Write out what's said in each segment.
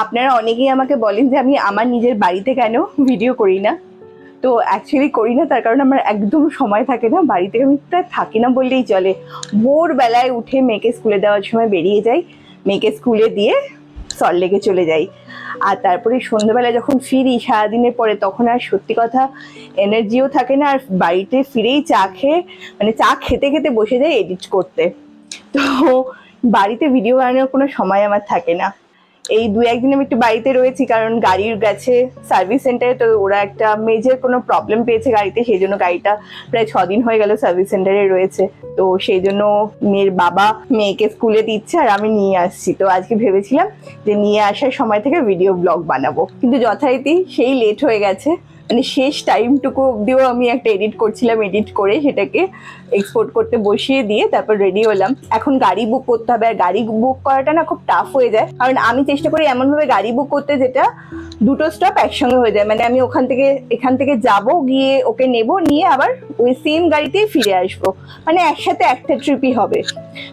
আপনারা অনেকেই আমাকে বলেন যে আমি আমার নিজের বাড়িতে কেন ভিডিও করি না। তো অ্যাকচুয়ালি করি না তার কারণ আমার একদম সময় থাকে না, বাড়িতে আমি প্রায় থাকি না বললেই চলে। ভোরবেলায় উঠে মেয়েকে স্কুলে দেওয়ার সময় বেরিয়ে যাই, মেয়েকে স্কুলে দিয়ে সল্টলেকে চলে যাই। আর তারপরে সন্ধ্যাবেলা যখন ফিরি সারাদিনের পরে, তখন আর সত্যি কথা এনার্জিও থাকে না, আর বাড়িতে ফিরেই চা খেয়ে মানে চা খেতে খেতে বসে যাই এডিট করতে। তো বাড়িতে ভিডিও বানানোর কোনো সময় আমার থাকে না। এই 2-1 দিন আমি একটু বাড়িতে রয়েছি কারণ গাড়ির গেছে সার্ভিস সেন্টারে, তো ওরা একটা মেজর কোনো প্রবলেম পেয়েছে গাড়িতে, সেই জন্য গাড়িটা প্রায় 6 দিন হয়ে গেল সার্ভিস সেন্টারে রয়েছে। তো সেই জন্য মেয়ের বাবা মেয়েকে স্কুলে দিচ্ছে আর আমি নিয়ে আসছি। তো আজকে ভেবেছিলাম যে নিয়ে আসার সময় থেকে ভিডিও ব্লগ বানাবো, কিন্তু যথারীতি সেই লেট হয়ে গেছে। মানে শেষ টাইমটুকু অব্দিও আমি একটা এডিট করছিলাম, এডিট করে সেটাকে এক্সপোর্ট করতে বসিয়ে দিয়ে তারপর রেডি হলাম। এখন গাড়ি বুক করতে হবে, আর গাড়ি বুক করাটা না খুব টাফ হয়ে যায়, কারণ আমি চেষ্টা করি এমনভাবে গাড়ি বুক করতে যেটা দুটো স্টপ একসঙ্গে হয়ে যায়। মানে আমি এখান থেকে যাব, গিয়ে ওকে নেব, নিয়ে আবার ওই সেম গাড়িতেই ফিরে আসবো, মানে একসাথে একটা ট্রিপই হবে।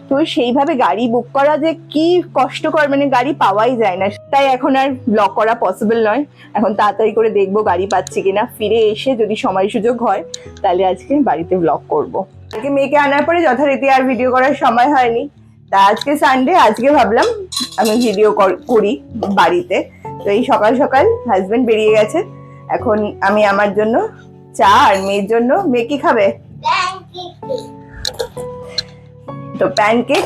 তো সেইভাবে গাড়ি বুক করা যে কি কষ্টকর, মানে গাড়ি পাওয়াই যায় না, তাই এখন আর ব্লগ করা পসিবল নয়। এখন তাড়াতাড়ি করে দেখবো গাড়ি পাচ্ছি কিনা, ফিরে এসে যদি সময় সুযোগ হয় তাহলে আজকে বাড়িতে ব্লগ করব। আজকে মেয়েকে আনার পরে যথারীতি আর ভিডিও করার সময় হয়নি, তা আজকে সানডে, আজকে ভাবলাম আমি ভিডিও করি বাড়িতে। তো এই সকাল সকাল হাজবেন্ড বেরিয়ে গেছে, এখন আমি আমার জন্য চা আর মেয়ের জন্য, মেয়ে কি খাবে, তো প্যানকেক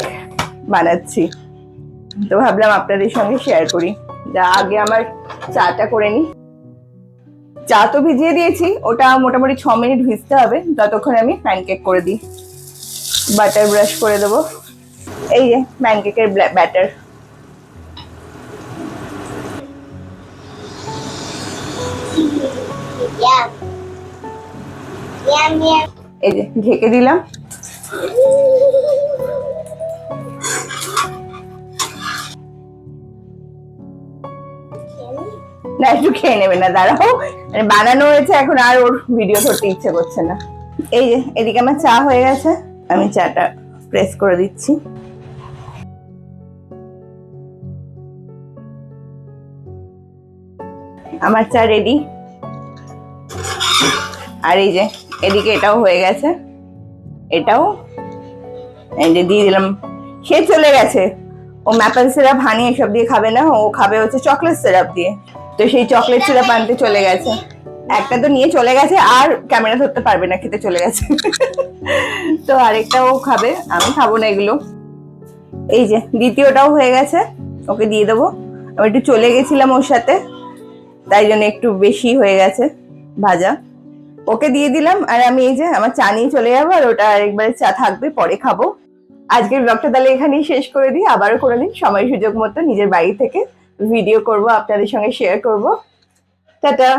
বানাচ্ছি। তো ভাবলাম আপনাদের সঙ্গে শেয়ার করি। আগে আমার চাটা করে নি। চা তো ভিজিয়ে দিয়েছি, ওটা মোটামুটি 6 মিনিট ভিজতে হবে, ততক্ষণ আমি প্যানকেক করে দিই। বাটার ব্রাশ করে দেবো, এই যে প্যানকেকের ব্যাটার। এই যে ঢেকে দিলাম। না একটু খেয়ে নেবে না, দাঁড়াও, মানে বানানো হয়েছে এখন আর ওর ভিডিও করতে ইচ্ছে করছে না। এই যে এদিকে আমার চা হয়ে গেছে, আমি চাটা প্রেস করে দিচ্ছি। আমার চা রেডি। আর এই যে এদিকে এটাও হয়ে গেছে, এটাও এই যে দিয়ে দিলাম। সে চলে গেছে, ও ম্যাপেল সিরাপ হানি এসব দিয়ে খাবে না, ও খাবে হচ্ছে চকলেট সিরাপ দিয়ে। তো সেই চকলেট সিরাপ আনতে চলে গেছে, একটা তো নিয়ে চলে গেছে, আর ক্যামেরা ধরতে পারবে না, খেতে চলে গেছে। তো আরেকটাও খাবে, আমি খাবো না এগুলো। এই যে দ্বিতীয়টাও হয়ে গেছে, ওকে দিয়ে দেবো। আমি একটু চলে গেছিলাম ওর সাথে, তাই জন্য একটু বেশি হয়ে গেছে ভাজা, ওকে দিয়ে দিলাম। আর আমি এই যে আমার চা নিয়ে চলে যাবো, আর ওটা আরেকবারে চা থাকবে, পরে খাবো। আজকের ব্লগটা তাহলে এখানেই শেষ করে দিই, আবারও করে দিন সময় সুযোগ মতো নিজের বাড়ি থেকে ভিডিও করব, আপনাদের সঙ্গে শেয়ার করব। টাটা।